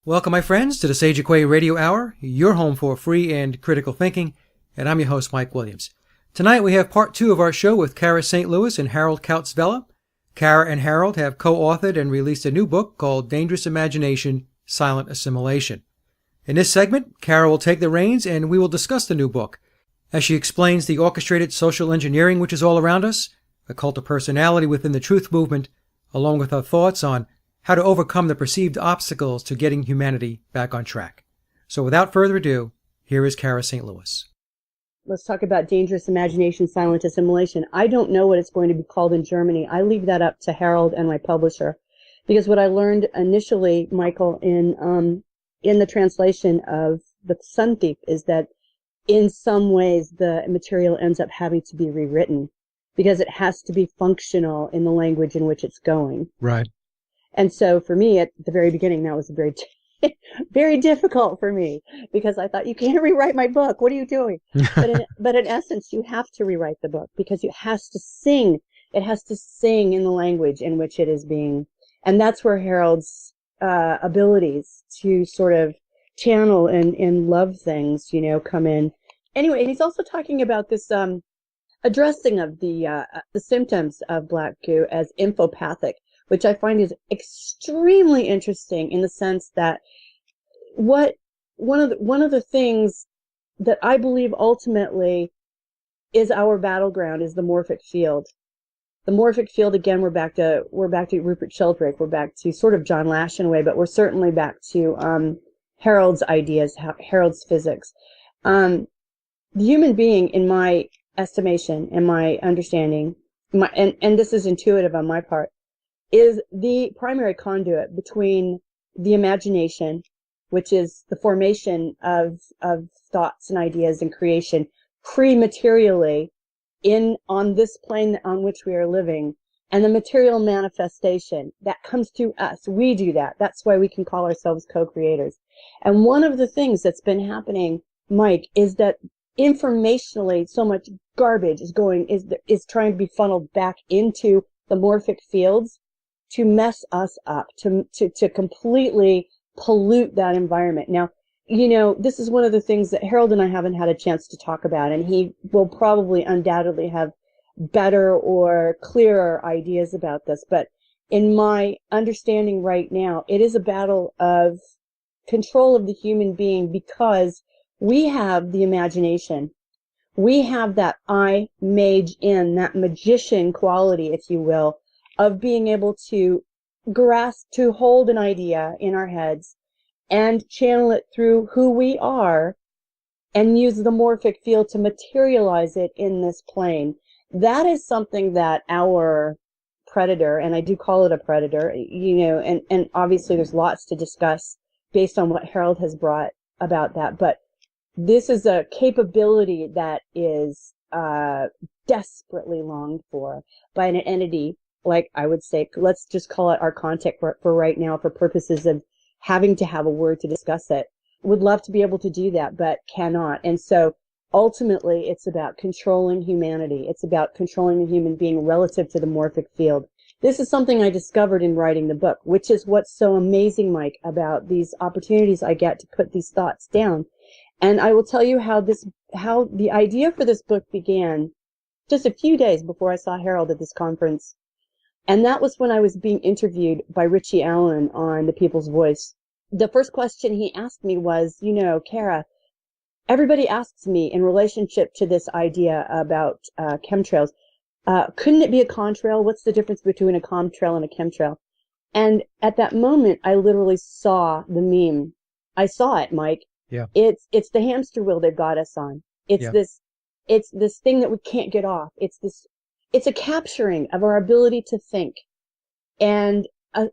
Welcome, my friends, to the Sage of Quay Radio Hour, your home for free and critical thinking, and I'm your host, Mike Williams. Tonight we have part 2 of our show with Cara St. Louis and Harald Kautz Vella. Cara and Harald have co-authored and released a new book called Dangerous Imagination, Silent Assimilation. In this segment, Cara will take the reins and we will discuss the new book, as she explains the orchestrated social engineering which is all around us, the cult of personality within the truth movement, along with her thoughts on how to overcome the perceived obstacles to getting humanity back on track. So without further ado, here is Cara St. Louis. Let's talk about Dangerous Imagination, Silent Assimilation. I don't know what it's going to be called in Germany. I leave that up to Harald and my publisher. Because what I learned initially, Michael, in the translation of The Sun Thief is that in some ways the material ends up having to be rewritten because it has to be functional in the language in which it's going. Right. And so for me, at the very beginning, that was very, very difficult for me because I thought, you can't rewrite my book. What are you doing? But in essence, you have to rewrite the book because it has to sing. It has to sing in the language in which it is being. And that's where Harald's abilities to sort of channel and love things, come in. Anyway, and he's also talking about this addressing of the symptoms of black goo as infopathic, which I find is extremely interesting in the sense that one of the things that I believe ultimately is our battleground is the morphic field. The morphic field, again, we're back to Rupert Sheldrake, we're back to sort of John Lash in a way, but we're certainly back to Harald's ideas, Harald's physics. The human being, in my estimation and my understanding, and this is intuitive on my part, is the primary conduit between the imagination, which is the formation of thoughts and ideas and creation pre-materially on this plane on which we are living, and the material manifestation that comes through us. We do that. That's why we can call ourselves co-creators. And one of the things that's been happening, Mike, is that informationally so much garbage is trying to be funneled back into the morphic fields to mess us up, to completely pollute that environment. Now, this is one of the things that Harald and I haven't had a chance to talk about, and he will probably undoubtedly have better or clearer ideas about this. But in my understanding right now, it is a battle of control of the human being because we have the imagination. We have that I mage in, that magician quality, if you will, of being able to grasp, to hold an idea in our heads and channel it through who we are and use the morphic field to materialize it in this plane. That is something that our predator, and I do call it a predator, and obviously there's lots to discuss based on what Harald has brought about that, but this is a capability that is desperately longed for by an entity, like I would say, let's just call it our contact for right now for purposes of having to have a word to discuss it. Would love to be able to do that, but cannot. And so ultimately it's about controlling humanity. It's about controlling the human being relative to the morphic field. This is something I discovered in writing the book, which is what's so amazing, Mike, about these opportunities I get to put these thoughts down. And I will tell you how the idea for this book began just a few days before I saw Harald at this conference. And that was when I was being interviewed by Richie Allen on The People's Voice. The first question he asked me was, Cara, everybody asks me in relationship to this idea about chemtrails, couldn't it be a contrail? What's the difference between a contrail and a chemtrail? And at that moment, I literally saw the meme. I saw it, Mike. Yeah. It's the hamster wheel they've got us on. It's this thing that we can't get off. It's a capturing of our ability to think and a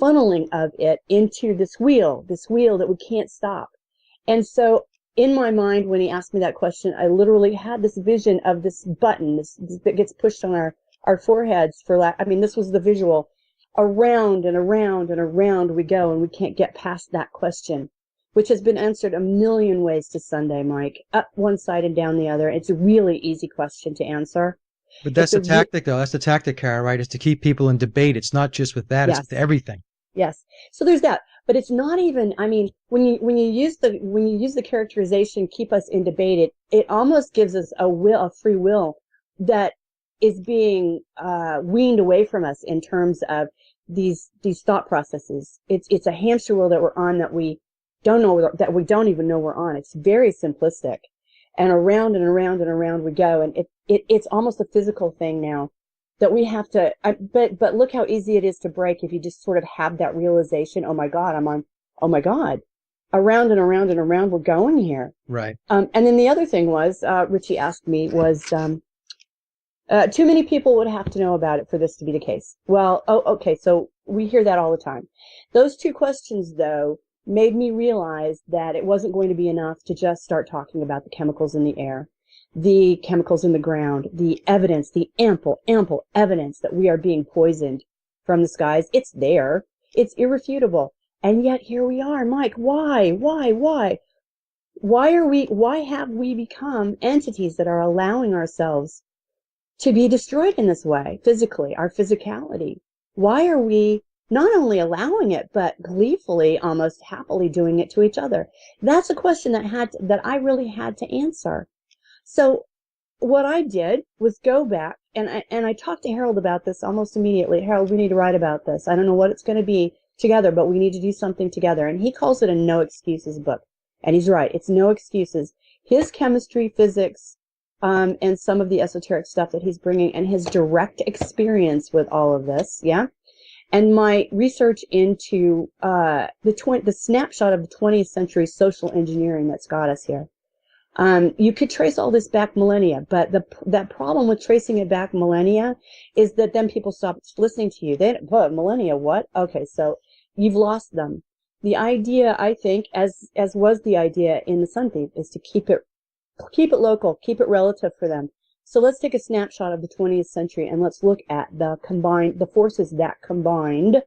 funneling of it into this wheel that we can't stop. And so in my mind, when he asked me that question, I literally had this vision of this button that gets pushed on our foreheads this was the visual. Around and around and around we go, and we can't get past that question, which has been answered a million ways to Sunday, Mike. Up one side and down the other. It's a really easy question to answer. But that's the tactic, though. That's the tactic, Cara, right? Is to keep people in debate. It's not just with that. Yes. It's with everything. Yes. So there's that. But it's not even, I mean, when you use the characterization, keep us in debate, it almost gives us a free will that is being weaned away from us in terms of these thought processes. It's a hamster wheel that we're on that we don't even know we're on. It's very simplistic. And around and around and around we go. And it's almost a physical thing now that we have to, but look how easy it is to break if you just sort of have that realization, oh my God, oh my God, around and around and around we're going here. Right. And then the other thing was, Richie asked me was, too many people would have to know about it for this to be the case. Well, okay, so we hear that all the time. Those two questions, though, made me realize that it wasn't going to be enough to just start talking about the chemicals in the air, the chemicals in the ground, the evidence, the ample evidence that we are being poisoned from the skies. It's there. It's irrefutable. And yet here we are. Mike, why? Why have we become entities that are allowing ourselves to be destroyed in this way, physically, our physicality? Why are we not only allowing it, but gleefully, almost happily doing it to each other? That's a question that I really had to answer. So what I did was go back, and I talked to Harald about this almost immediately. Harald, we need to write about this. I don't know what it's going to be together, but we need to do something together. And he calls it a no excuses book. And he's right. It's no excuses. His chemistry, physics, and some of the esoteric stuff that he's bringing, and his direct experience with all of this, yeah? And my research into the snapshot of the 20th century social engineering that's got us here. You could trace all this back millennia, but that problem with tracing it back millennia is that then people stop listening to you. What, millennia, what? Okay, so you've lost them. The idea, I think, as was the idea in The Sun Thief, is to keep it local, keep it relative for them. So let's take a snapshot of the 20th century and let's look at the forces that combined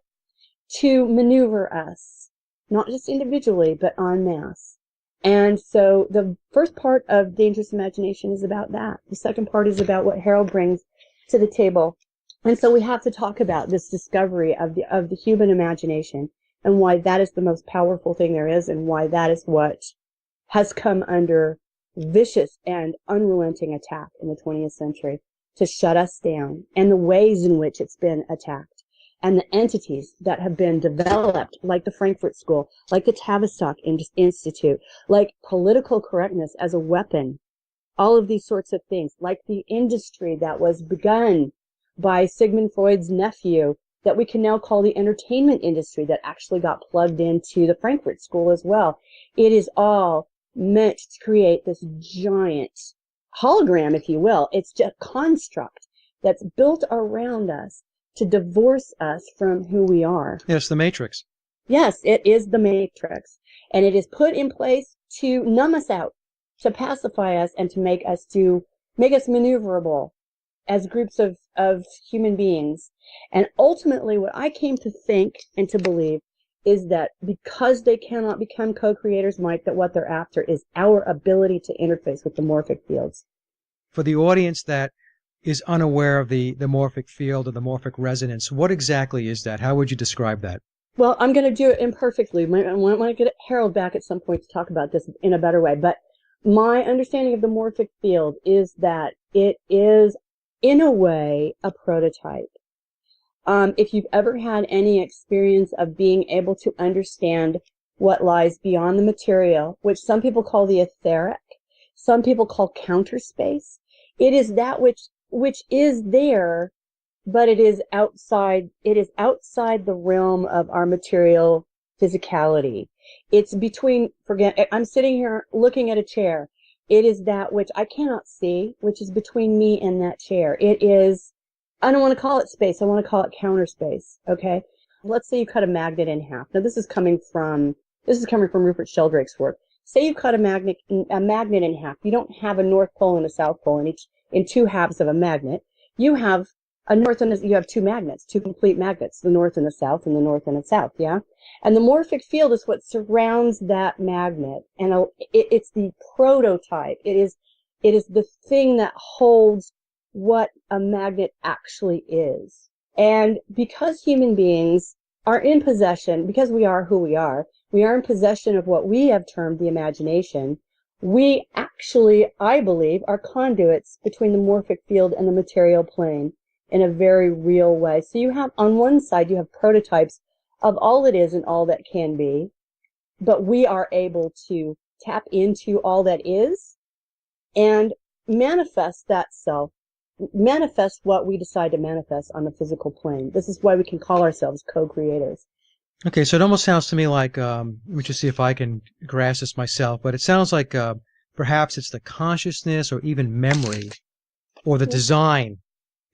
to maneuver us, not just individually, but en masse. And so the first part of Dangerous Imagination is about that. The second part is about what Harald brings to the table. And so we have to talk about this discovery of the human imagination and why that is the most powerful thing there is, and why that is what has come under vicious and unrelenting attack in the 20th century to shut us down, and the ways in which it's been attacked, and the entities that have been developed, like the Frankfurt School, like the Tavistock Institute, like political correctness as a weapon, all of these sorts of things, like the industry that was begun by Sigmund Freud's nephew, that we can now call the entertainment industry, that actually got plugged into the Frankfurt School as well. It is all meant to create this giant hologram, if you will. It's just a construct that's built around us to divorce us from who we are. Yes, the Matrix. Yes, it is the Matrix. And it is put in place to numb us out, to pacify us, and to make us maneuverable as groups of human beings. And ultimately, what I came to think and to believe is that because they cannot become co-creators, Mike, that what they're after is our ability to interface with the morphic fields. For the audience that is unaware of the morphic field or the morphic resonance, what exactly is that? How would you describe that? Well, I'm going to do it imperfectly. I want to get Harald back at some point to talk about this in a better way. But my understanding of the morphic field is that it is, in a way, a prototype. If you've ever had any experience of being able to understand what lies beyond the material, which some people call the etheric, some people call counter space, it is that which is there, but it is outside the realm of our material physicality. It's between, I'm sitting here looking at a chair. It is that which I cannot see, which is between me and that chair. It is, I don't want to call it space. I want to call it counter space. Okay. Let's say you cut a magnet in half. Now this is coming from Rupert Sheldrake's work. Say you cut a magnet in half. You don't have a north pole and a south pole in two halves of a magnet. You have you have two magnets, two complete magnets, the north and the south, and the north and the south. Yeah. And the morphic field is what surrounds that magnet. And it's the prototype. It is the thing that holds what a magnet actually is. And because human beings are in possession, because we are who we are in possession of what we have termed the imagination. We actually, I believe, are conduits between the morphic field and the material plane in a very real way. So you have, on one side, you have prototypes of all it is and all that can be, but we are able to tap into all that is and manifest that self, manifest what we decide to manifest on the physical plane. This is why we can call ourselves co-creators. Okay, so it almost sounds to me like, let me just see if I can grasp this myself, but it sounds like perhaps it's the consciousness or even memory or the design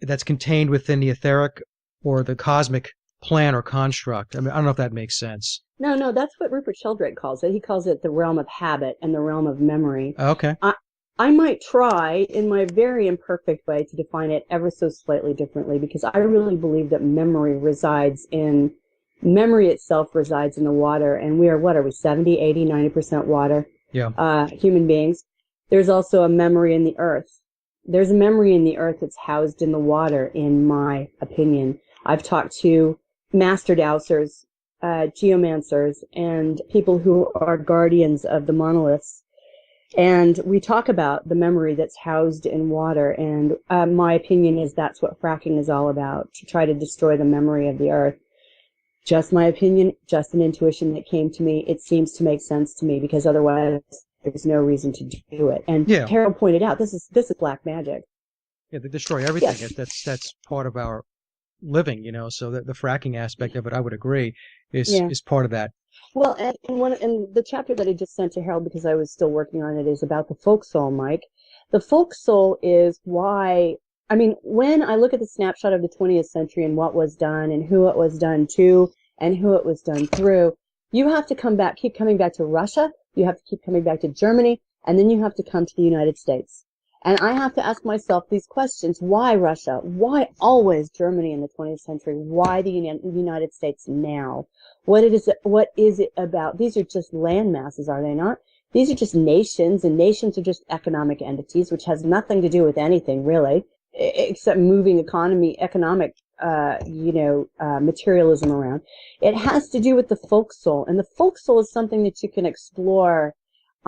that's contained within the etheric or the cosmic plan or construct. I mean, I don't know if that makes sense. No, that's what Rupert Sheldrake calls it. He calls it the realm of habit and the realm of memory. Okay. I might try in my very imperfect way to define it ever so slightly differently, because I really believe that memory itself resides in the water, and we are, what are we, 70, 80, 90% water? Yeah. Human beings. There's also a memory in the earth. There's a memory in the earth that's housed in the water, in my opinion. I've talked to master dowsers, geomancers, and people who are guardians of the monoliths. And we talk about the memory that's housed in water. And my opinion is that's what fracking is all about, to try to destroy the memory of the earth. Just my opinion, just an intuition that came to me. It seems to make sense to me, because otherwise there's no reason to do it. And Yeah. Harald pointed out, this is black magic. Yeah, they destroy everything. Yes. That's part of our living, so that the fracking aspect of it, I would agree, is Yeah. is part of that. Well, and the chapter that I just sent to Harold, because I was still working on it, is about the folk soul, Mike. The folk soul is why, I mean, when I look at the snapshot of the 20th century and what was done and who it was done to and who it was done through, you have to keep coming back to Russia, you have to keep coming back to Germany, and then you have to come to the United States. And I have to ask myself these questions. Why Russia? Why always Germany in the 20th century? Why the United States now? What is it about? These are just land masses, are they not? These are just nations, and nations are just economic entities, which has nothing to do with anything, really, except moving economic materialism around. It has to do with the folk soul, and the folk soul is something that you can explore.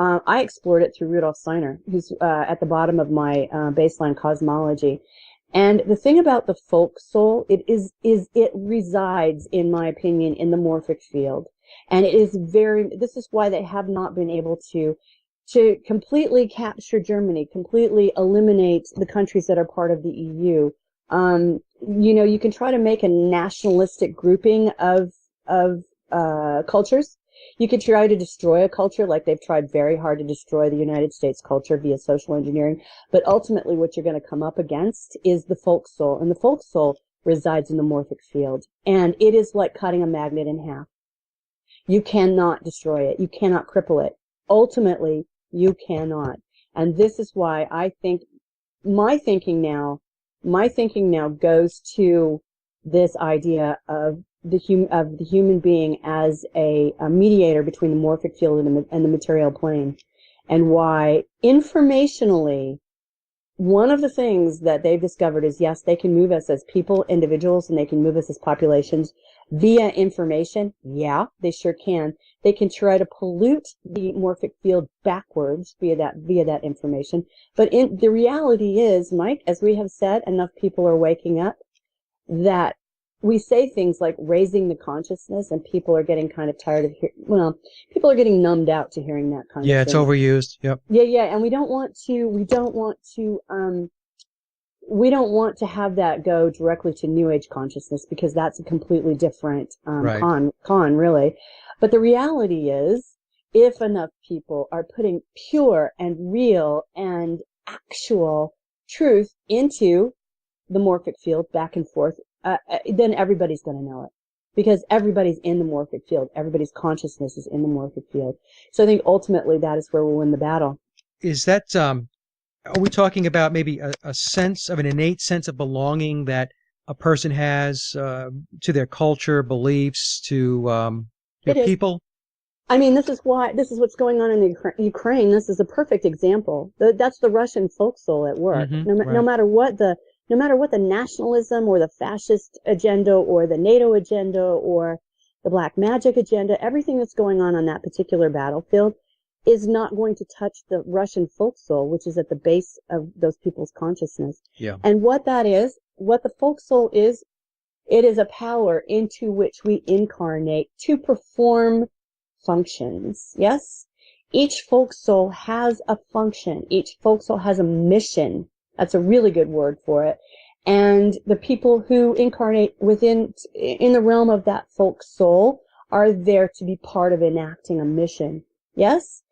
I explored it through Rudolf Steiner, who's at the bottom of my baseline cosmology. And the thing about the folk soul, it resides, in my opinion, in the morphic field. And this is why they have not been able to completely capture Germany, completely eliminate the countries that are part of the EU. You can try to make a nationalistic grouping of cultures. You could try to destroy a culture, like they've tried very hard to destroy the United States culture via social engineering. But ultimately, what you're going to come up against is the folk soul. And the folk soul resides in the morphic field. And it is like cutting a magnet in half. You cannot destroy it. You cannot cripple it. Ultimately, you cannot. And this is why I think my thinking now goes to this idea of the human being as a mediator between the morphic field and the material plane, and why informationally, one of the things that they've discovered is, yes, they can move us as people, individuals, and they can move us as populations via information. Yeah, they sure can. They can try to pollute the morphic field backwards via that information. But the reality is, Mike, as we have said, enough people are waking up that we say things like raising the consciousness, and people are getting kind of tired of people are getting numbed out to hearing that kind of thing. Yeah, it's overused. Yep. Yeah, and we don't want to have that go directly to New Age consciousness, because that's a completely different Right. con, really. But the reality is, if enough people are putting pure and real and actual truth into the morphic field back and forth, then everybody's going to know it, because everybody's in the morphic field. Everybody's consciousness is in the morphic field. So I think ultimately that is where we'll win the battle. Is that, are we talking about maybe a sense of an innate sense of belonging that a person has to their culture, beliefs, to It is. people? I mean, this is what's going on in the Ukraine. This is a perfect example. That's the Russian folk soul at work. Right. No matter what the nationalism or the fascist agenda or the NATO agenda or the black magic agenda, everything that's going on that particular battlefield is not going to touch the Russian folk soul, which is at the base of those people's consciousness. Yeah. And what that is, what the folk soul is, it is a power into which we incarnate to perform functions. Yes? Each folk soul has a function. Each folk soul has a mission. That's a really good word for it. And the people who incarnate in the realm of that folk soul are there to be part of enacting a mission. Yes?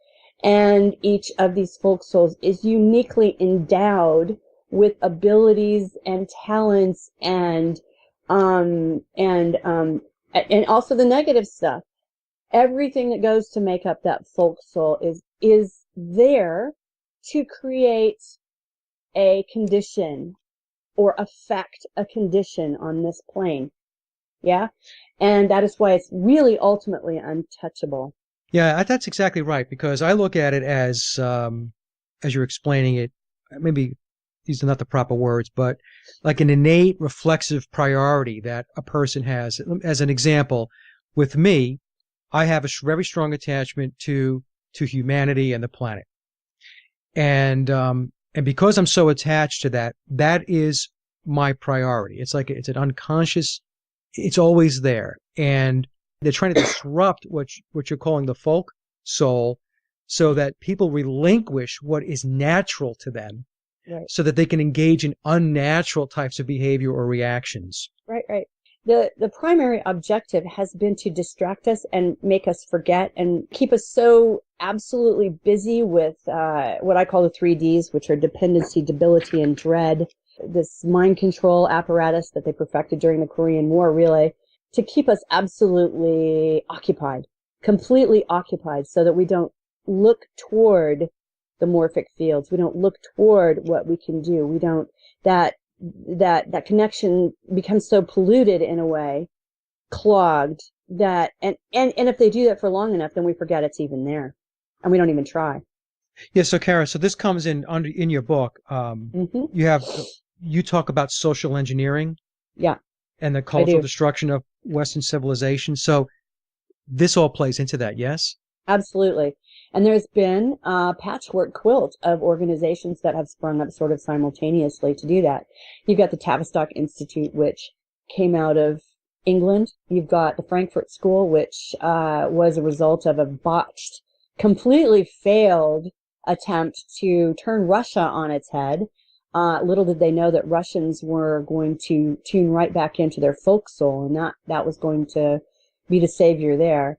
And each of these folk souls is uniquely endowed with abilities and talents and also the negative stuff. Everything that goes to make up that folk soul is there to create a condition or affect a condition on this plane. Yeah? And that is why it's really ultimately untouchable. Yeah, that's exactly right, because I look at it as you're explaining it, maybe these are not the proper words, but like an innate reflexive priority that a person has. As an example, with me, I have a very strong attachment to humanity and the planet. And because I'm so attached to that, that is my priority. It's like it's an unconscious, it's always there. And they're trying to disrupt what you're calling the folk soul so that people relinquish what is natural to them, right, so that they can engage in unnatural types of behavior or reactions. Right. The primary objective has been to distract us and make us forget and keep us so absolutely busy with what I call the 3Ds, which are dependency, debility, and dread. This mind control apparatus that they perfected during the Korean War, really, to keep us absolutely occupied, completely occupied, so that we don't look toward the morphic fields. We don't look toward what we can do. We don't, that connection becomes so polluted in a way, clogged, that, and if they do that for long enough, then we forget it's even there. And we don't even try. Yeah, so Cara, so this comes in your book. You talk about social engineering. Yeah. And the cultural destruction of Western civilization. So this all plays into that, yes? Absolutely. And there's been a patchwork quilt of organizations that have sprung up sort of simultaneously to do that. You've got the Tavistock Institute, which came out of England. You've got the Frankfurt School, which was a result of a botched, completely failed attempt to turn Russia on its head. Little did they know that Russians were going to tune right back into their folk soul, and that was going to be the savior there.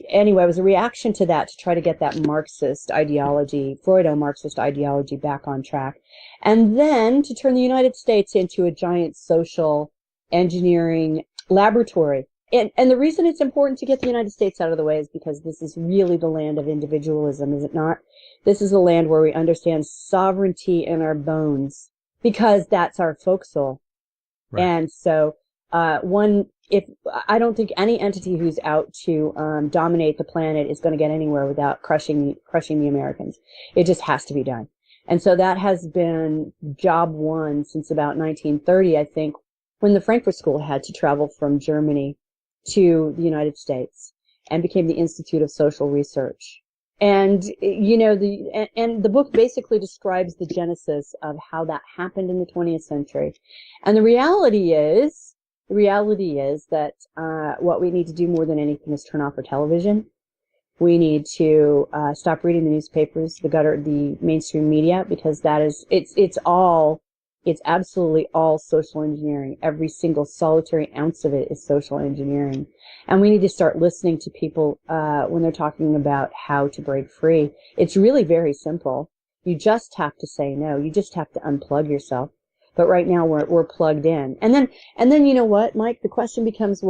Anyway, it was a reaction to that, to try to get that Marxist ideology, Freudo-Marxist ideology, back on track. And then to turn the United States into a giant social engineering laboratory. And the reason it's important to get the United States out of the way is because this is really the land of individualism, is it not? This is the land where we understand sovereignty in our bones, because that's our folk soul. Right. And so, I don't think any entity who's out to dominate the planet is going to get anywhere without crushing the Americans. It just has to be done. And so that has been job one since about 1930, I think, when the Frankfurt School had to travel from Germany to the United States and became the Institute of Social Research. And, the book basically describes the genesis of how that happened in the 20th century. And the reality is that what we need to do more than anything is turn off our television. We need to stop reading the newspapers, the mainstream media, because it's absolutely all social engineering. Every single solitary ounce of it is social engineering. And we need to start listening to people when they're talking about how to break free. It's really very simple. You just have to say no. You just have to unplug yourself. But right now we're plugged in. And then you know what, Mike? The question becomes,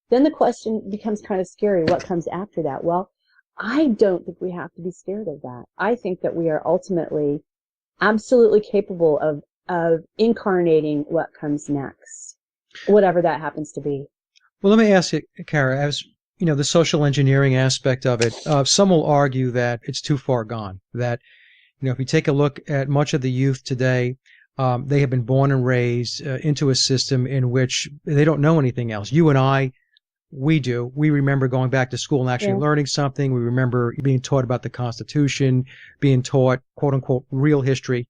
then the question becomes kind of scary. What comes after that? Well, I don't think we have to be scared of that. I think that we are ultimately absolutely capable of incarnating what comes next, whatever that happens to be. Well, let me ask you, Cara, as you know, the social engineering aspect of it, some will argue that it's too far gone, that, if you take a look at much of the youth today, they have been born and raised into a system in which they don't know anything else. You and I we do. We remember going back to school and actually Yeah. learning something. We remember being taught about the Constitution, being taught, quote unquote, real history,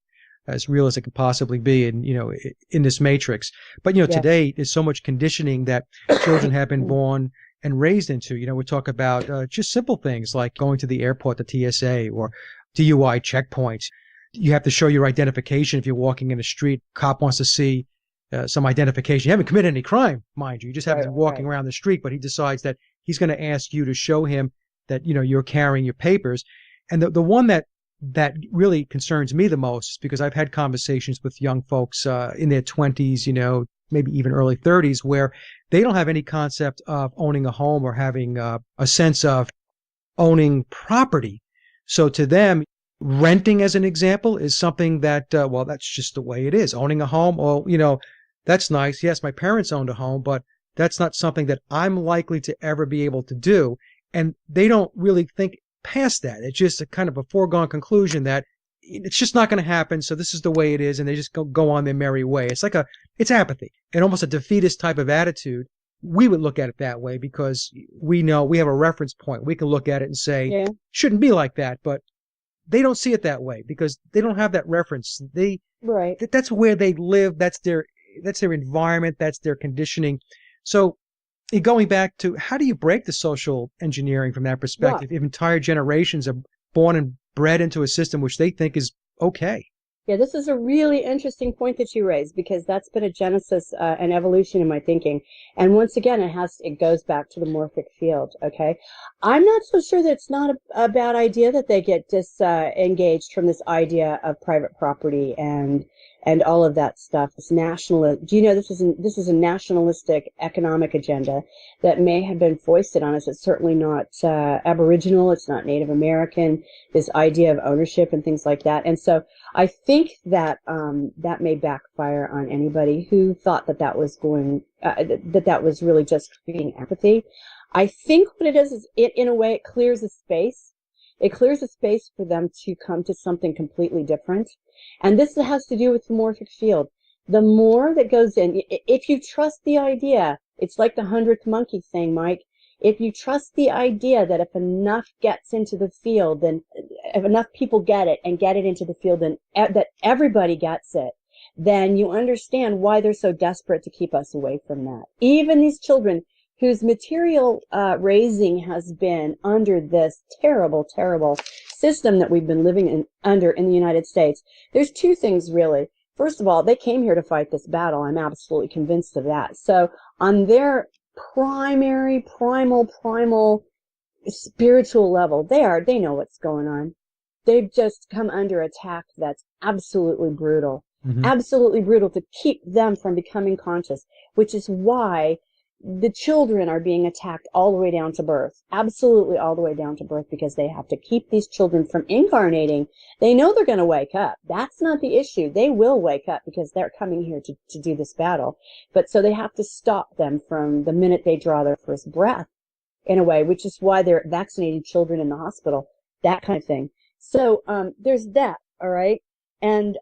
as real as it could possibly be in this matrix. But, Yeah. today there's so much conditioning that children have been born and raised into. We talk about just simple things like going to the airport, the TSA, or DUI checkpoints. You have to show your identification if you're walking in the street. Cop wants to see some identification. You haven't committed any crime, mind you. You just happen to be walking around the street, but he decides that he's going to ask you to show him that, you're carrying your papers. And the one that really concerns me the most is because I've had conversations with young folks in their 20s, maybe even early 30s, where they don't have any concept of owning a home or having a sense of owning property. So to them, renting, as an example, is something that, well, that's just the way it is. Owning a home, well, that's nice. Yes, my parents owned a home, but that's not something that I'm likely to ever be able to do. And they don't really think past that. It's just a kind of a foregone conclusion that it's just not going to happen. So this is the way it is. And they just go on their merry way. It's apathy and almost a defeatist type of attitude. We would look at it that way because we know we have a reference point. We can look at it and say, shouldn't be like that. But they don't see it that way because they don't have that reference. That's where they live. That's their environment. That's their conditioning. So going back to how do you break the social engineering from that perspective if entire generations are born and bred into a system which they think is okay? Yeah, this is a really interesting point that you raised because that's been a genesis and evolution in my thinking. And once again, it goes back to the morphic field. Okay, I'm not so sure that it's not a bad idea that they get disengaged from this idea of private property and all of that stuff. This nationalist, do you know this is a nationalistic economic agenda that may have been foisted on us. It's certainly not Aboriginal. It's not Native American. This idea of ownership and things like that. And so I think that that may backfire on anybody who thought that was going that was really just creating apathy. I think what it is in a way it clears a space. It clears a space for them to come to something completely different. And this has to do with the morphic field. The more that goes in, if you trust the idea, it's like the 100th monkey thing, Mike. If you trust the idea that if enough gets into the field, then if enough people get it and get it into the field, and that everybody gets it, then you understand why they're so desperate to keep us away from that. Even these children whose material raising has been under this terrible, terrible system that we've been living under in the United States. There's two things, really. First of all, they came here to fight this battle. I'm absolutely convinced of that. So on their primal spiritual level, they know what's going on. They've just come under attack that's absolutely brutal. Mm-hmm. Absolutely brutal to keep them from becoming conscious, which is why the children are being attacked all the way down to birth. Absolutely all the way down to birth, because they have to keep these children from incarnating. They know they're going to wake up. That's not the issue. They will wake up because they're coming here to do this battle. But so they have to stop them from the minute they draw their first breath, in a way, which is why they're vaccinating children in the hospital, that kind of thing. So there's that, all right? And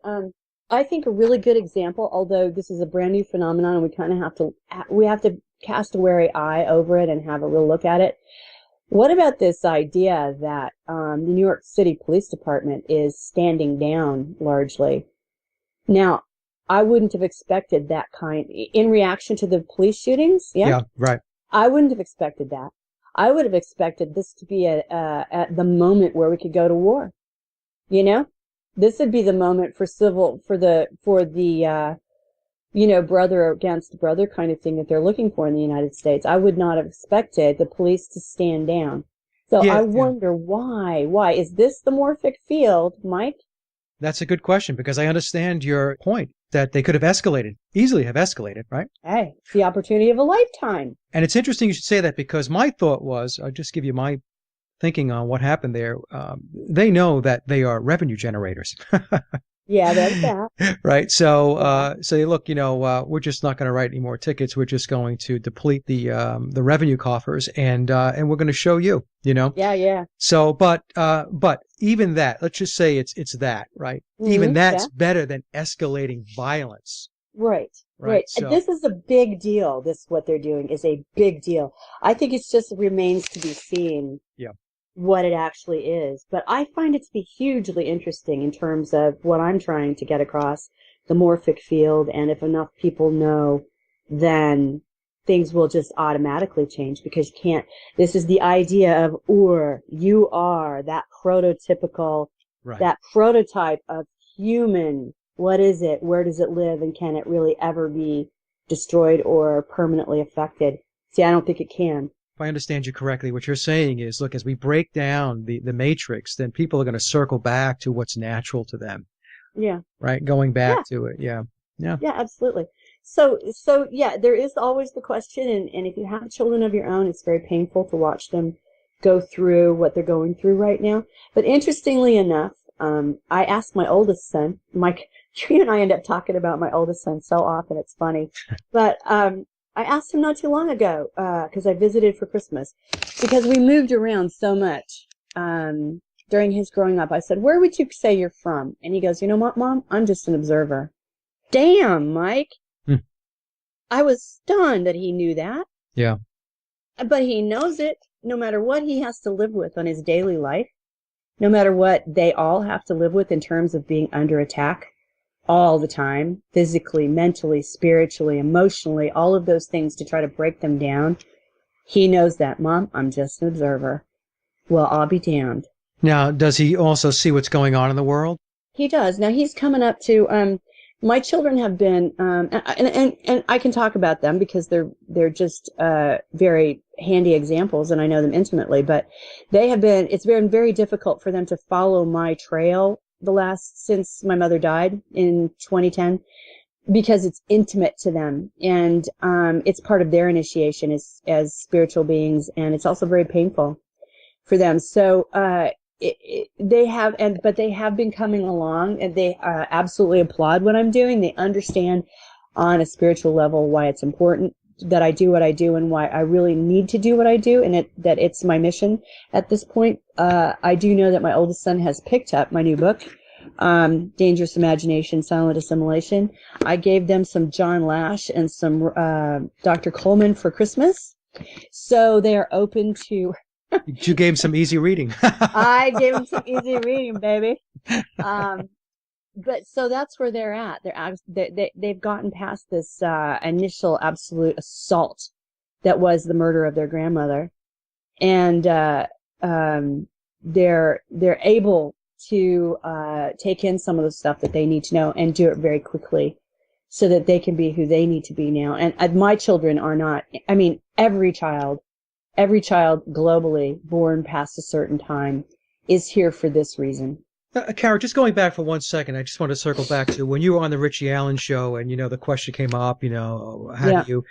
I think a really good example, although this is a brand new phenomenon and we kind of have to cast a wary eye over it and have a real look at it. What about this idea that the New York City Police Department is standing down largely? Now, I wouldn't have expected that in reaction to the police shootings. Yeah, right. I wouldn't have expected that. I would have expected this to be at the moment where we could go to war. You know, this would be the moment for the brother against brother kind of thing that they're looking for in the United States. I would not have expected the police to stand down. So I wonder why. Why? Is this the morphic field, Mike? That's a good question, because I understand your point that they could have easily have escalated, right? Hey, it's the opportunity of a lifetime. And it's interesting you should say that, because my thought was, I'll just give you my thinking on what happened there. They know that they are revenue generators. Yeah, that's that. Right. So, say, look, we're just not going to write any more tickets. We're just going to deplete the revenue coffers, and we're going to show you, Yeah, yeah. So, but even that, let's just say it's that, right? Mm-hmm, even that's better than escalating violence. Right. right? Right. So, This is a big deal. What they're doing is a big deal. I think it's just remains to be seen yeah. what it actually is. But I find it to be hugely interesting in terms of what I'm trying to get across, the morphic field. And if enough people know, then things will just automatically change because you can't. This is the idea of you are, Right. that prototype of human. What is it? Where does it live? And can it really ever be destroyed or permanently affected? See, I don't think it can. If I understand you correctly, what you're saying is, look, as we break down the matrix, then people are going to circle back to what's natural to them, Yeah. right? Going Yeah. back to it. Yeah. Yeah. Yeah, absolutely. So yeah, there is always the question, and if you have children of your own, it's very painful to watch them go through what they're going through right now. But interestingly enough, I asked my oldest son, Mike, you and I end up talking about my oldest son so often, it's funny. But I asked him not too long ago, because I visited for Christmas, because we moved around so much during his growing up. I said, "Where would you say you're from?" And he goes, "You know what, Mom? I'm just an observer." Damn, Mike. Hmm. I was stunned that he knew that. Yeah. But he knows it no matter what he has to live with on his daily life, no matter what they all have to live with in terms of being under attack all the time, physically, mentally, spiritually, emotionally, all of those things to try to break them down. He knows that, Mom, I'm just an observer. Well, I'll be damned. Now, does he also see what's going on in the world? He does. Now he's coming up to my children have been and I can talk about them because they're just very handy examples and I know them intimately, but it's been very difficult for them to follow my trail since my mother died in 2010 because it's intimate to them and it's part of their initiation as spiritual beings, and it's also very painful for them. So but they have been coming along, and they absolutely applaud what I'm doing. They understand on a spiritual level why it's important that I do what I do and why I really need to do what I do, and that it's my mission at this point. I do know that my oldest son has picked up my new book, Dangerous Imagination, Silent Assimilation. I gave them some John Lash and some Dr. Coleman for Christmas. So they are open to... You gave him some easy reading. I gave them some easy reading, baby. But so that's where they're at. They've gotten past this initial absolute assault that was the murder of their grandmother, and they're able to take in some of the stuff that they need to know and do it very quickly, so that they can be who they need to be now. And my children are not. I mean, every child globally born past a certain time is here for this reason. Cara, just going back for 1 second, I just want to circle back to when you were on the Richie Allen show and, the question came up, how do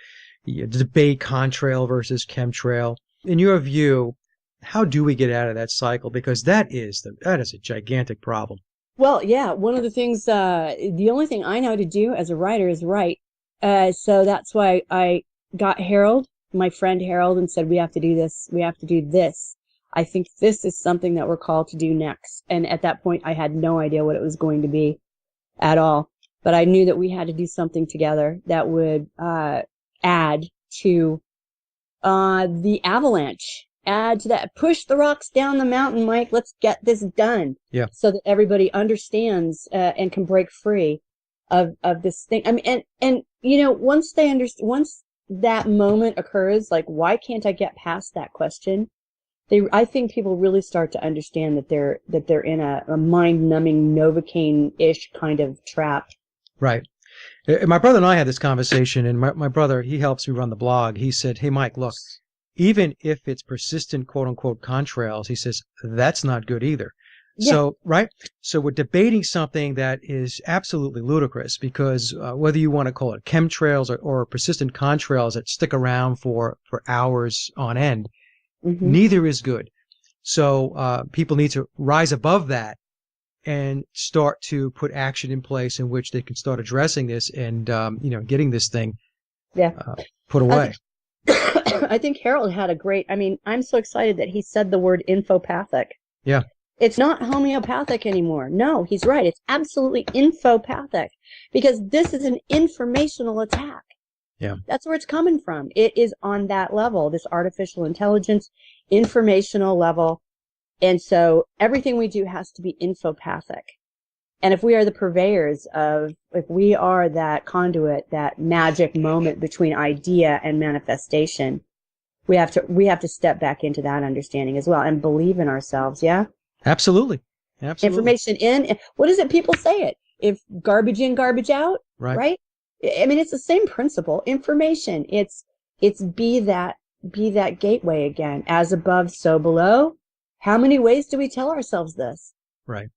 you debate contrail versus chemtrail? In your view, how do we get out of that cycle? Because that is a gigantic problem. Well, yeah, one of the things, the only thing I know to do as a writer is write. So that's why I got Harold, my friend Harald, and said, we have to do this. We have to do this. I think this is something that we're called to do next. And at that point, I had no idea what it was going to be at all. But I knew that we had to do something together that would add to the avalanche. Add to that. Push the rocks down the mountain, Mike. Let's get this done. Yeah. So that everybody understands and can break free of this thing. I mean, and once they understand, once that moment occurs, like, why can't I get past that question? I think people really start to understand that they're in a mind-numbing Novocaine-ish kind of trap. Right. My brother and I had this conversation, and my brother, he helps me run the blog. He said, "Hey, Mike, look, even if it's persistent, quote unquote, contrails," he says, "that's not good either." Yeah. So, right? So we're debating something that is absolutely ludicrous because whether you want to call it chemtrails or persistent contrails that stick around for hours on end, mm-hmm. Neither is good. So people need to rise above that and start to put action in place in which they can start addressing this and, getting this thing put away. I think Harold had I'm so excited that he said the word infopathic. Yeah. It's not homeopathic anymore. No, he's right. It's absolutely infopathic because this is an informational attack. Yeah. That's where it's coming from. It is on that level, this artificial intelligence, informational level. And so everything we do has to be infopathic. And if we are the purveyors of, if we are that conduit, that magic moment between idea and manifestation, we have to step back into that understanding as well and believe in ourselves. Yeah. Absolutely. Absolutely. Information in. What is it? People say it. If garbage in, garbage out. Right. I mean, it's the same principle. Information. It's be that gateway again. As above, so below. How many ways do we tell ourselves this? Right.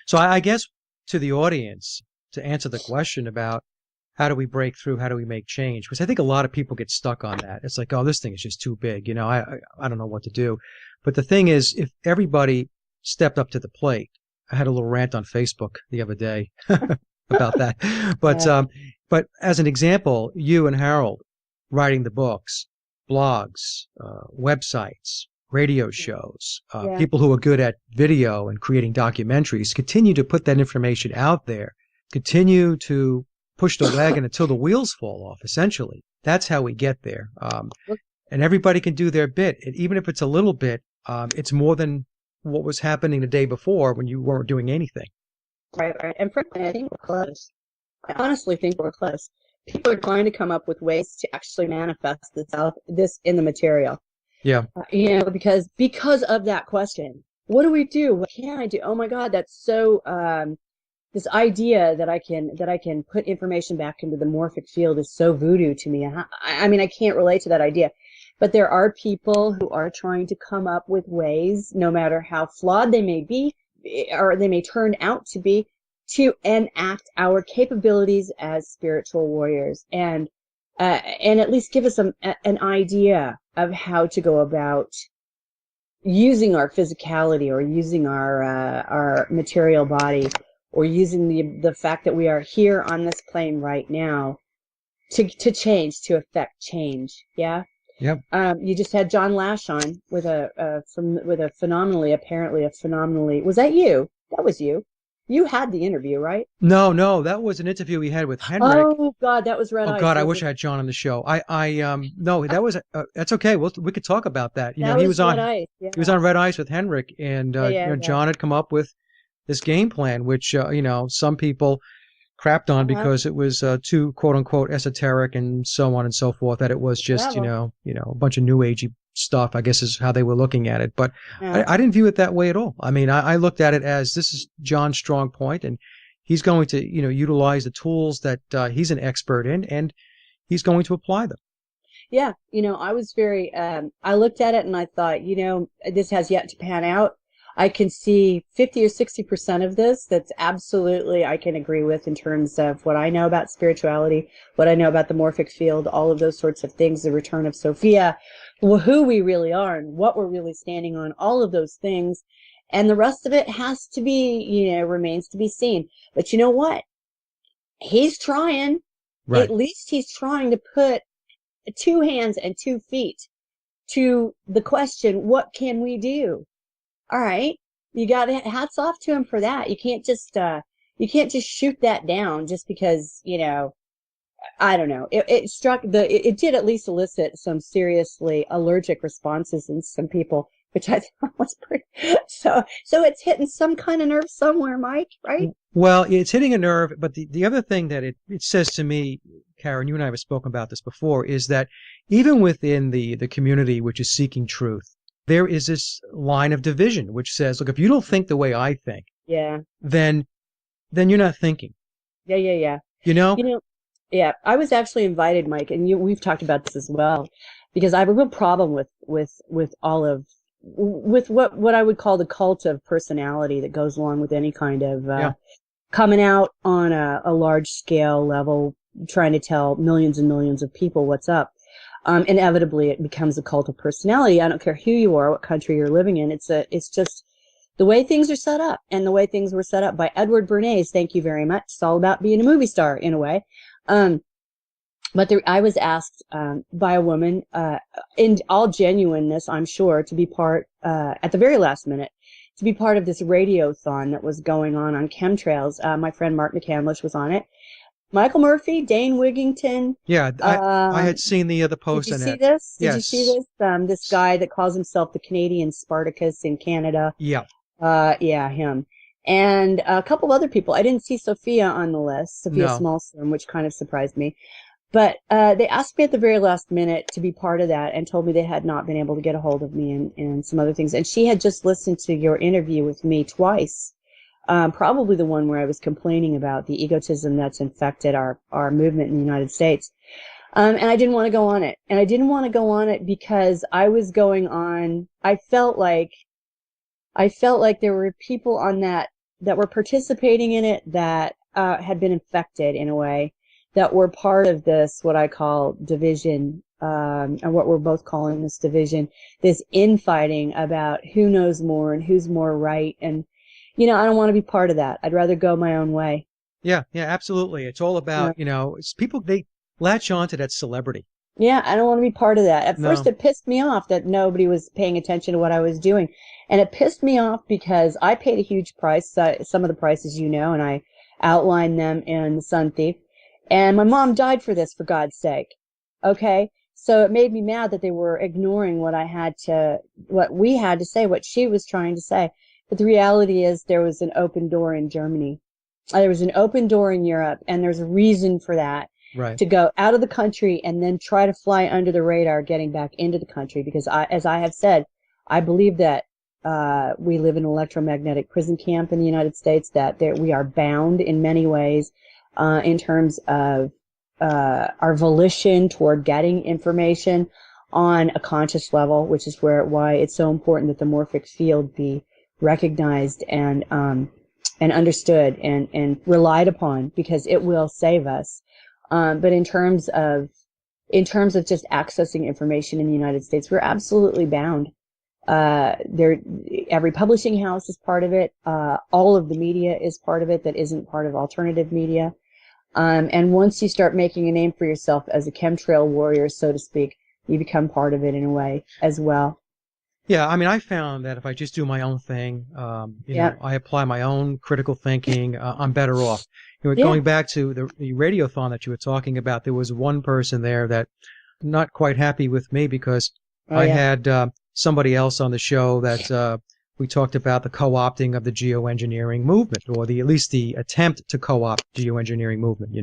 So I guess to the audience, to answer the question about how do we break through, how do we make change? Because I think a lot of people get stuck on that. It's like, oh, this thing is just too big. I don't know what to do. But the thing is, if everybody stepped up to the plate, I had a little rant on Facebook the other day about that. But Yeah. But as an example, you and Harold writing the books, blogs, websites, radio shows, Yeah. people who are good at video and creating documentaries, continue to put that information out there, continue to push the wagon until the wheels fall off, essentially. That's how we get there. And everybody can do their bit. And even if it's a little bit, it's more than what was happening the day before when you weren't doing anything. Right. And frankly, I think we're close. I honestly think we're close. People are trying to come up with ways to actually manifest this in the material. Yeah. Because of that question. What do we do? What can I do? Oh my God, that's so this idea that I can put information back into the morphic field is so voodoo to me. I mean, I can't relate to that idea. But there are people who are trying to come up with ways, no matter how flawed they may be, or they may turn out to be, to enact our capabilities as spiritual warriors and at least give us an idea of how to go about using our physicality or using our material body or using the fact that we are here on this plane right now to change, to affect change. Yeah. Yep. You just had John Lash on with a phenomenally, was that you? That was you. You had the interview, right? No, that was an interview we had with Henrik. Oh God, that was Red Ice. Oh God, I wish I had John on the show. No, that was that's okay. We could talk about that. He was on Red Ice. Yeah. He was on Red Ice with Henrik, and Yeah. John had come up with this game plan, which some people crapped on because it was too quote unquote esoteric and so on and so forth. That it was just a bunch of new agey stuff, I guess is how they were looking at it. But I didn't view it that way at all. I mean, I looked at it as this is John's strong point, and he's going to utilize the tools that he's an expert in, and he's going to apply them. Yeah, I was very. I looked at it and I thought, this has yet to pan out. I can see 50 or 60% of this that's absolutely I can agree with in terms of what I know about spirituality, what I know about the morphic field, all of those sorts of things, the return of Sophia, who we really are and what we're really standing on, all of those things. And the rest of it has to be, remains to be seen. But you know what? He's trying. Right. At least he's trying to put 2 hands and 2 feet to the question, what can we do? All right, you got hats off to him for that. You can't just shoot that down just because I don't know. It did at least elicit some seriously allergic responses in some people, which I thought was pretty. So it's hitting some kind of nerve somewhere, Mike, right? Well, it's hitting a nerve, but the other thing that it says to me, Karen, you and I have spoken about this before, is that even within the community which is seeking truth, there is this line of division which says, look, if you don't think the way I think, then you're not thinking. Yeah. Yeah. I was actually invited, Mike, and we've talked about this as well, because I have a real problem with what I would call the cult of personality that goes along with any kind of coming out on a large scale level, trying to tell millions and millions of people what's up. Inevitably, it becomes a cult of personality. I don't care who you are, what country you're living in. It's just the way things are set up, and the way things were set up by Edward Bernays. Thank you very much. It's all about being a movie star in a way. But I was asked by a woman, in all genuineness, I'm sure, to be part at the very last minute, to be part of this radiothon that was going on chemtrails. My friend Mark McCandlish was on it. Michael Murphy, Dane Wigington. Yeah, I had seen the Did post you on see that. this? Did you see Yes. this? This guy that calls himself the Canadian Spartacus in Canada. Yeah. Yeah, him. And a couple of other people. I didn't see Sophia on the list, Sophia No. Smallstone, which kind of surprised me. But they asked me at the very last minute to be part of that and told me they had not been able to get a hold of me and some other things. And she had just listened to your interview with me twice, probably the one where I was complaining about the egotism that's infected our movement in the United States. And I didn't want to go on it. And I didn't want to go on it because I was going on, I felt like there were people on that were participating in it that had been infected in a way, that were part of this, what I call division, and what we're both calling this division, this infighting about who knows more and who's more right. And, I don't want to be part of that. I'd rather go my own way. Yeah, absolutely. It's all about, it's people, they latch on to that celebrity. Yeah, I don't want to be part of that. At first, No. it pissed me off that nobody was paying attention to what I was doing. And it pissed me off because I paid a huge price, some of the prices and I outlined them in The Sun Thief. And my mom died for this, for God's sake. Okay? So it made me mad that they were ignoring what we had to say, what she was trying to say. But the reality is there was an open door in Germany. There was an open door in Europe, and there's a reason for that. Right. To go out of the country and then try to fly under the radar getting back into the country. Because as I have said, I believe that we live in an electromagnetic prison camp in the United States, that we are bound in many ways in terms of our volition toward getting information on a conscious level, which is why it's so important that the morphic field be recognized and understood and relied upon, because it will save us. But in terms of just accessing information in the United States, we're absolutely bound. Every publishing house is part of it. All of the media is part of it that isn't part of alternative media. And once you start making a name for yourself as a chemtrail warrior, so to speak, you become part of it in a way as well. Yeah, I mean, I found that if I just do my own thing, I apply my own critical thinking, I'm better off. Going back to the radiothon that you were talking about, there was one person there that not quite happy with me because I had somebody else on the show that we talked about the co-opting of the geoengineering movement, or at least the attempt to co-opt geoengineering movement,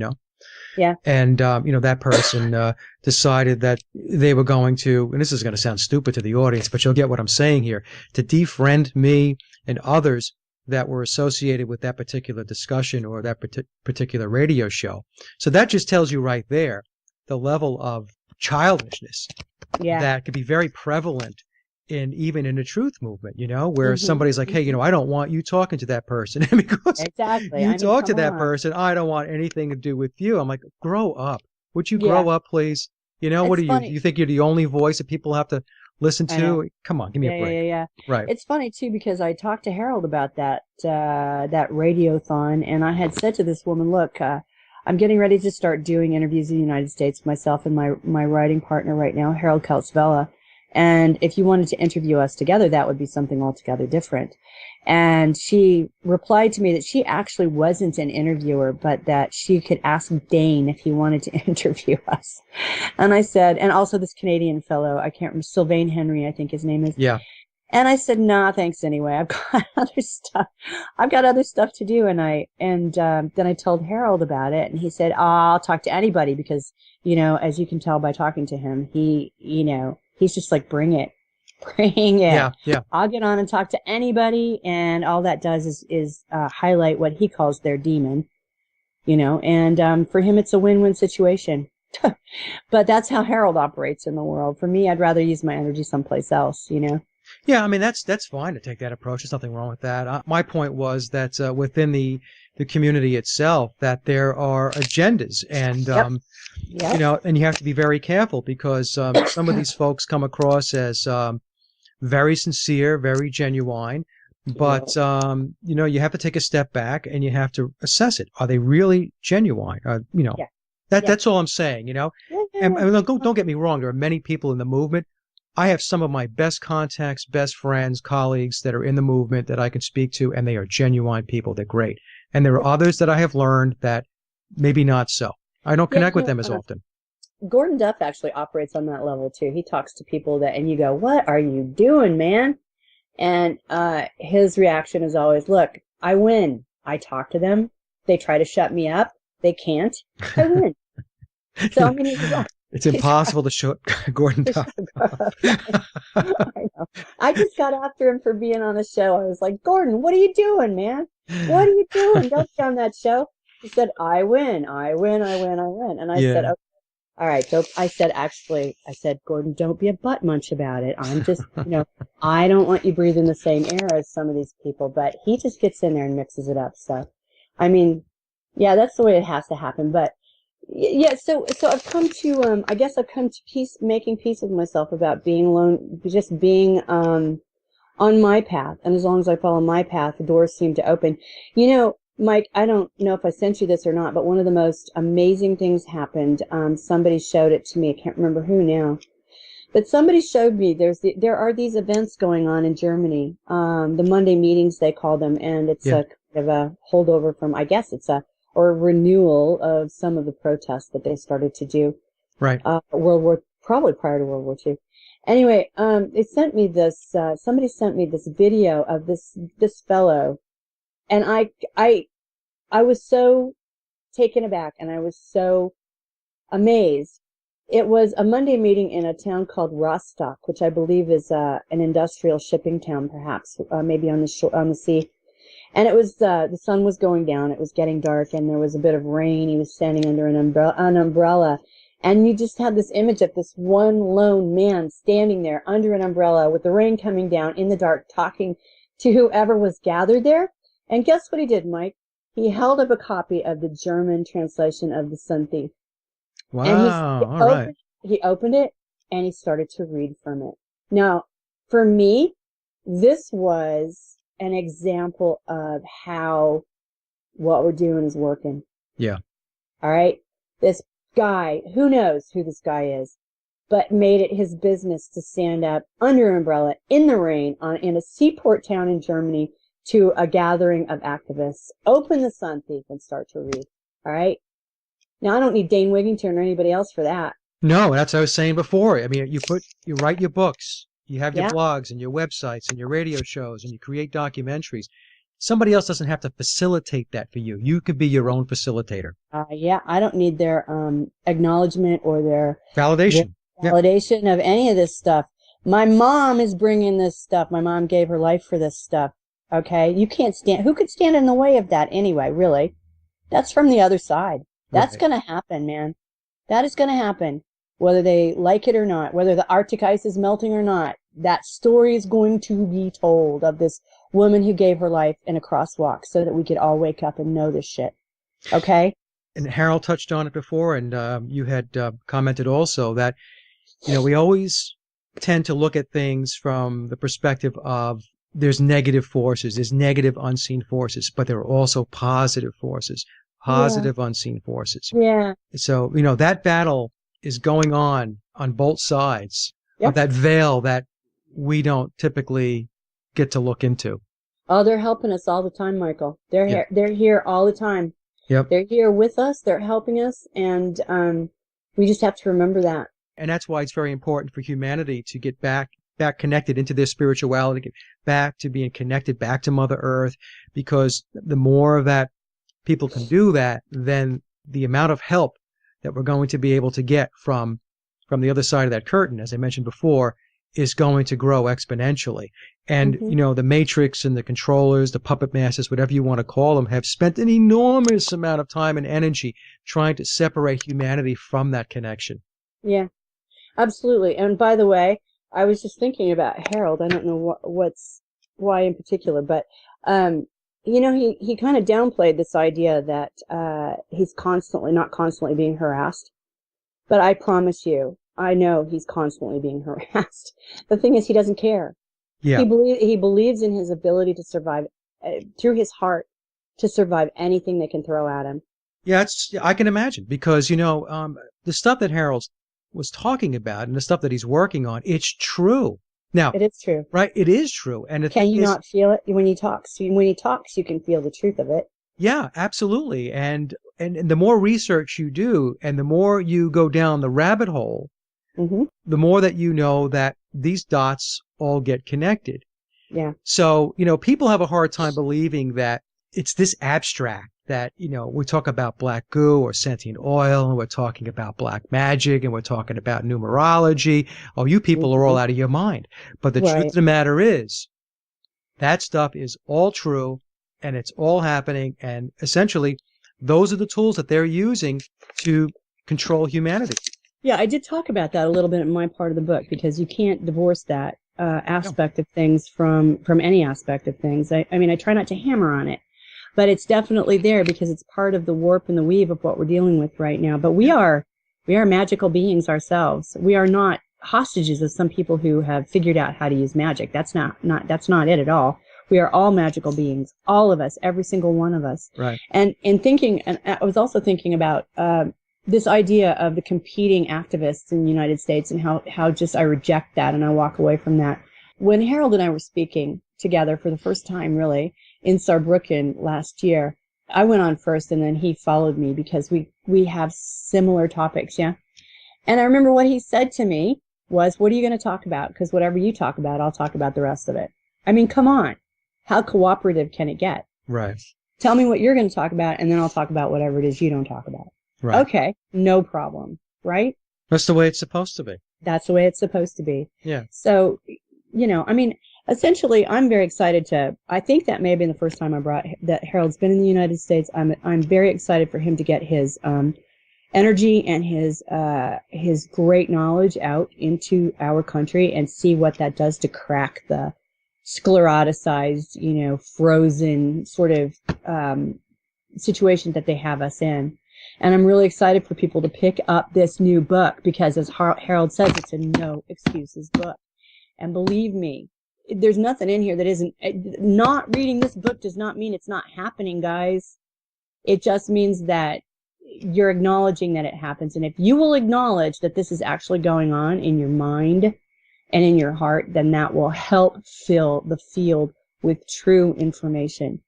Yeah. And, that person decided that they were going to, and this is going to sound stupid to the audience, but you'll get what I'm saying here, to defriend me and others that were associated with that particular discussion or that particular radio show. So that just tells you right there the level of childishness that could be very prevalent even in the truth movement, where somebody's like, hey, I don't want you talking to that person because you talk to that person, I don't want anything to do with you. I'm like, grow up. Would you grow up, please? What are you? You think you're the only voice that people have to listen to? Come on, give me a break. Yeah. Right. It's funny too, because I talked to Harald about that radiothon, and I had said to this woman, look, I'm getting ready to start doing interviews in the United States, myself and my writing partner right now, Harald Kautz Vella. And if you wanted to interview us together, that would be something altogether different. And she replied to me that she actually wasn't an interviewer, but that she could ask Dane if he wanted to interview us. And I said, and also this Canadian fellow, I can't remember, Sylvain Henry, I think his name is. Yeah. And I said, nah, thanks anyway. I've got other stuff. I've got other stuff to do. And then I told Harald about it, and he said, I'll talk to anybody because, as you can tell by talking to him, he's just like, bring it. Yeah. I'll get on and talk to anybody, and all that does is highlight what he calls their demon, and for him it's a win-win situation. But that's how Harald operates in the world. For me, I'd rather use my energy someplace else, Yeah, I mean, that's fine to take that approach. There's nothing wrong with that. My point was that within the community itself, that there are agendas, and and you have to be very careful because some of these folks come across as very sincere, very genuine, but you have to take a step back and you have to assess it. Are they really genuine? That's all I'm saying. And don't get me wrong. There are many people in the movement I have some of my best contacts, best friends, colleagues that are in the movement that I can speak to, and they are genuine people. They're great. And there are others that I have learned that maybe not so. I don't Yeah, connect with them as often. Gordon Duff actually operates on that level too. He talks to people that, and you go, "What are you doing, man?" And his reaction is always, "Look, I win. I talk to them. They try to shut me up. They can't. I win." So I mean, It's impossible to shut Gordon Duff. I know. I just got after him for being on the show. I was like, "Gordon, what are you doing, man? What are you doing? Don't be on that show." He said, "I win. I win. I win. I win." And I said, Yeah. "Okay, all right." So I said, "Gordon, don't be a butt munch about it. I'm just, I don't want you breathing the same air as some of these people." But he just gets in there and mixes it up. So, I mean, yeah, that's the way it has to happen. But yeah, so I've come to I guess I've come to making peace with myself about being alone, just being on my path, and as long as I follow my path, the doors seem to open. Mike, I don't know if I sent you this or not, but one of the most amazing things happened. Somebody showed it to me. I can't remember who now, but somebody showed me there are these events going on in Germany, the Monday meetings they call them, and it's Yeah. a kind of a holdover from, I guess it's a renewal of some of the protests that they started to do, Right. probably prior to World War II. Anyway, they sent me this. Somebody sent me this video of this fellow, and I was so taken aback, and I was so amazed. It was a Monday meeting in a town called Rostock, which I believe is an industrial shipping town, perhaps maybe on the shore, on the sea. And it was the sun was going down. It was getting dark, and there was a bit of rain. He was standing under an umbrella, and you just had this image of this one lone man standing there under an umbrella with the rain coming down in the dark, talking to whoever was gathered there. And guess what he did, Mike? He held up a copy of the German translation of The Sun Thief, and Wow. All right. he opened it and he started to read from it. Now, for me, this was an example of how what we're doing is working. Yeah. All right. This guy, who knows who this guy is, but made it his business to stand up under an umbrella in the rain in a seaport town in Germany to a gathering of activists, open The Sun Thief and start to read. All right. Now, I don't need Dane Wigington or anybody else for that. No, that's what I was saying before. I mean, you write your books, you have your Yeah. blogs and your websites and your radio shows, and you create documentaries. Somebody else doesn't have to facilitate that for you. You could be your own facilitator. Yeah, I don't need their acknowledgement or their Validation. Yeah. validation of any of this stuff. My mom is bringing this stuff. My mom gave her life for this stuff. Okay, you can't stand. Who could stand in the way of that anyway? Really, that's from the other side. That's Right. going to happen, man. That is going to happen, whether they like it or not, whether the Arctic ice is melting or not. That story is going to be told of this woman who gave her life in a crosswalk so that we could all wake up and know this shit. Okay? And Harold touched on it before, and you had commented also that, we always tend to look at things from the perspective of there's negative forces, there's negative unseen forces, but there are also positive forces, Yeah. positive unseen forces. Yeah. So, that battle is going on both sides of Yep. that veil that we don't typically get to look into. Oh, they're helping us all the time, Michael. They're Yeah. here. They're here all the time. Yep. They're here with us. They're helping us, and we just have to remember that. And that's why it's very important for humanity to get back connected into their spirituality, get back to being connected back to Mother Earth, because the more of that people can do that, then the amount of help that we're going to be able to get from the other side of that curtain, as I mentioned before, is going to grow exponentially. And, the Matrix and the controllers, the puppet masters, whatever you want to call them, have spent an enormous amount of time and energy trying to separate humanity from that connection. Yeah, absolutely. And by the way, I was just thinking about Harold. I don't know why in particular, but he kind of downplayed this idea that he's not constantly being harassed. But I promise you, I know he's constantly being harassed. The thing is, he doesn't care. Yeah. He believes in his ability to survive through his heart, to survive anything they can throw at him. Yeah, I can imagine, because, the stuff that Harold's was talking about and the stuff that he's working on, it's true. Now, It is true. right? It is true. And the Can thing you is, not feel it when he talks? When he talks, you can feel the truth of it. yeah, absolutely. And the more research you do and the more you go down the rabbit hole, Mm-hmm. the more that you know that these dots all get connected. Yeah. So, people have a hard time believing that it's this abstract that, we talk about black goo or sentient oil, and we're talking about black magic, and we're talking about numerology. Oh, you people are all out of your mind. But the truth Right. of the matter is that stuff is all true and it's all happening. And essentially, those are the tools that they're using to control humanity. Yeah, I did talk about that a little bit in my part of the book because you can't divorce that aspect of things from any aspect of things. I mean, I try not to hammer on it, but it's definitely there because it's part of the warp and the weave of what we're dealing with right now. But we are magical beings ourselves. We are not hostages of some people who have figured out how to use magic. That's not it at all. We are all magical beings, all of us, every single one of us. Right. And I was also thinking about this idea of the competing activists in the United States and how just I reject that and I walk away from that. When Harald and I were speaking together for the first time, really, in Saarbrücken last year, I went on first and then he followed me because we have similar topics, yeah? And I remember what he said to me was, what are you going to talk about? Because whatever you talk about, I'll talk about the rest of it. I mean, come on. How cooperative can it get? Right. Tell me what you're going to talk about and then I'll talk about whatever it is you don't talk about. Right. Okay, no problem, right? That's the way it's supposed to be. That's the way it's supposed to be. Yeah. So, I mean, essentially, I'm very excited I think that may have been the first time that Harold's been in the United States. I'm very excited for him to get his energy and his great knowledge out into our country and see what that does to crack the sclerotized, frozen sort of situation that they have us in. And I'm really excited for people to pick up this new book because, as Harald says, it's a no excuses book. And believe me, there's nothing in here that isn't. Not reading this book does not mean it's not happening, guys. It just means that you're acknowledging that it happens. And if you will acknowledge that this is actually going on in your mind and in your heart, then that will help fill the field with true information.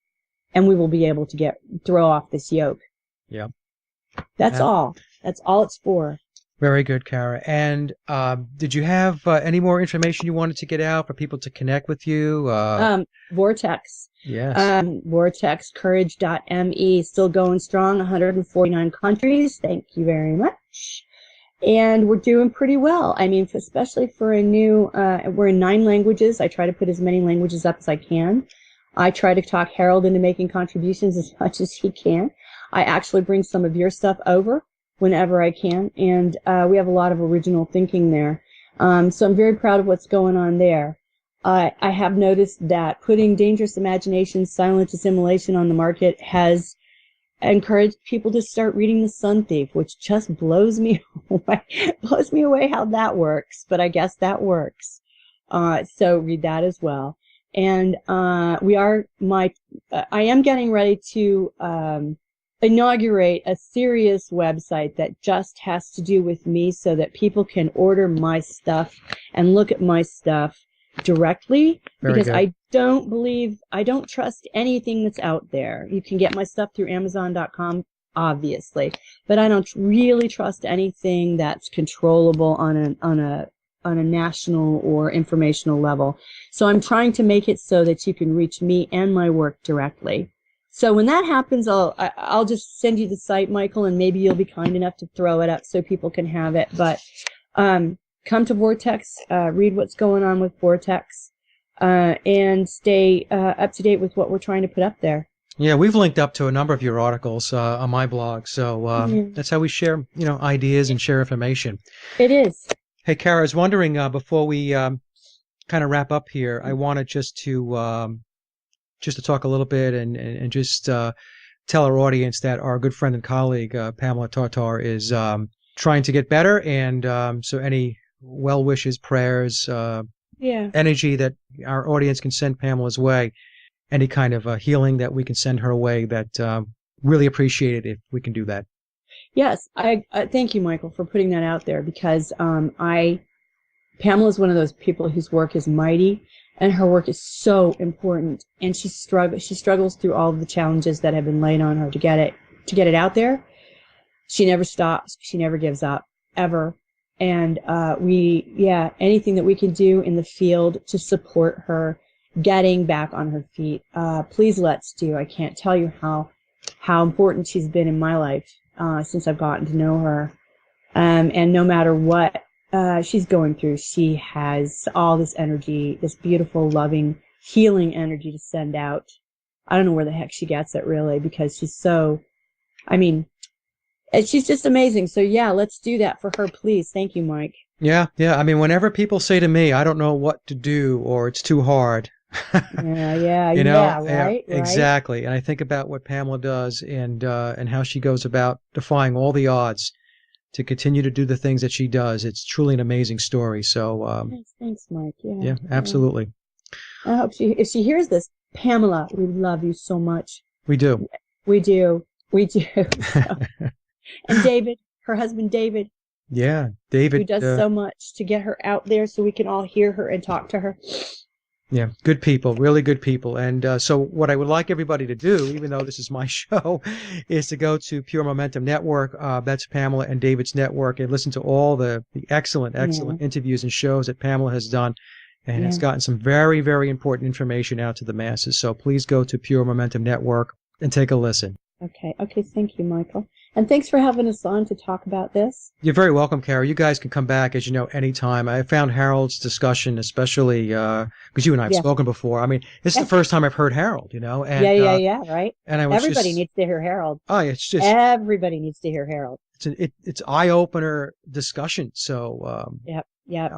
And we will be able to throw off this yoke. Yeah. That's all. That's all it's for. Very good, Cara. And did you have any more information you wanted to get out for people to connect with you? Vortex. Yes. Vortex, courage.me, still going strong, 149 countries. Thank you very much. And we're doing pretty well. I mean, especially for a new, we're in 9 languages. I try to put as many languages up as I can. I try to talk Harald into making contributions as much as he can. I actually bring some of your stuff over whenever I can, and we have a lot of original thinking there. So I'm very proud of what's going on there. I have noticed that putting Dangerous Imagination, Silent Assimilation on the market has encouraged people to start reading The Sun Thief, which just blows me away. Blows me away how that works, but I guess that works. So read that as well. And I am getting ready to inaugurate a serious website that just has to do with me so that people can order my stuff and look at my stuff directly. Because I don't trust anything that's out there. You can get my stuff through Amazon.com, obviously, but I don't really trust anything that's controllable on a national or informational level. So I'm trying to make it so that you can reach me and my work directly. So when that happens, I'll just send you the site, Michael, and maybe you'll be kind enough to throw it up so people can have it. But come to Vortex, read what's going on with Vortex, and stay up to date with what we're trying to put up there. Yeah, we've linked up to a number of your articles on my blog, so that's how we share, ideas and share information. It is. Hey, Cara, I was wondering before we kind of wrap up here, I wanted just to talk a little bit and just tell our audience that our good friend and colleague Pamela Tartar is trying to get better, and so any well wishes, prayers, energy that our audience can send Pamela's way, any kind of healing that we can send her way, that really appreciate it if we can do that. Yes, I thank you, Michael, for putting that out there because Pamela is one of those people whose work is mighty, and her work is so important. And she struggles through all of the challenges that have been laid on her to get it out there. She never stops. She never gives up, ever. And anything that we can do in the field to support her getting back on her feet, please let's do. I can't tell you how important she's been in my life since I've gotten to know her. And no matter what she's going through, she has all this energy, this beautiful, loving, healing energy to send out. I don't know where the heck she gets it, really, because she's just amazing. So yeah, let's do that for her, please. Thank you, Mike. Yeah. I mean, whenever people say to me, I don't know what to do or it's too hard. Right. Exactly. And I think about what Pamela does and how she goes about defying all the odds to continue to do the things that she does. It's truly an amazing story. So, thanks, Mike. Yeah, absolutely. I hope if she hears this, Pamela, we love you so much. We do. We do. So. And David, her husband, David. Yeah, David. Who does so much to get her out there so we can all hear her and talk to her. Yeah, good people, really good people. And so what I would like everybody to do, even though this is my show, is to go to Pure Momentum Network. That's Pamela and David's network, and listen to all the excellent interviews and shows that Pamela has done. And has gotten some very, very important information out to the masses. So please go to Pure Momentum Network and take a listen. Okay. Thank you, Michael. And thanks for having us on to talk about this. You're very welcome, Cara. You guys can come back, as you know, anytime. I found Harold's discussion, especially because you and I have spoken before. I mean, this is the first time I've heard Harold, And, right. And I was Everybody needs to hear Harold. Oh, it's just everybody needs to hear Harold. It's eye-opener discussion. So Yep.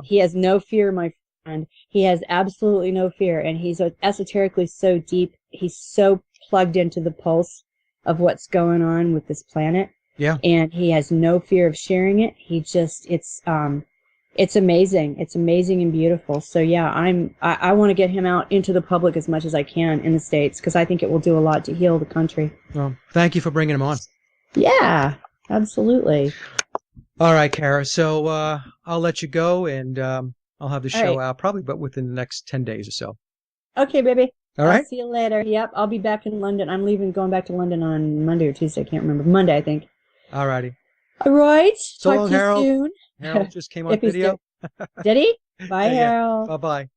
He has no fear, my friend. He has absolutely no fear, and he's esoterically so deep. He's so plugged into the pulse of what's going on with this planet. Yeah. And he has no fear of sharing it. It's amazing. It's amazing and beautiful. So yeah, I want to get him out into the public as much as I can in the States, because I think it will do a lot to heal the country. Well, thank you for bringing him on. Yeah, absolutely. All right, Cara. So I'll let you go, and I'll have the show out probably, but within the next 10 days or so. Okay, baby. All right. I'll see you later. Yep, I'll be back in London. I'm going back to London on Monday or Tuesday. I can't remember. Monday, I think. All righty. All right. So Talk long, to you Harold. soon. Harold just came on video. Did he? Bye, Harold. Bye-bye.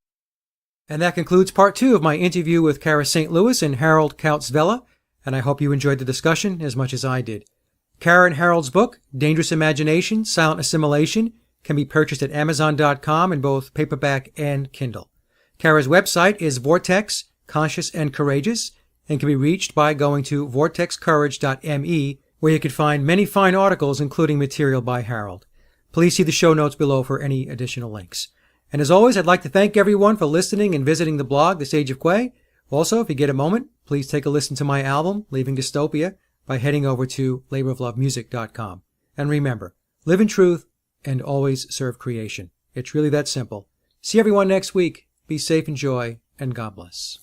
And that concludes part 2 of my interview with Cara St. Louis and Harald Kautz Vella, and I hope you enjoyed the discussion as much as I did. Cara and Harold's book, Dangerous Imagination, Silent Assimilation, can be purchased at Amazon.com in both paperback and Kindle. Cara's website is Vortex, Conscious and Courageous, and can be reached by going to vortexcourage.me, where you can find many fine articles, including material by Harald. Please see the show notes below for any additional links. And as always, I'd like to thank everyone for listening and visiting the blog, The Sage of Quay. Also, if you get a moment, please take a listen to my album, Leaving Dystopia, by heading over to laboroflovemusic.com. And remember, live in truth and always serve creation. It's really that simple. See everyone next week. Be safe, enjoy, and God bless.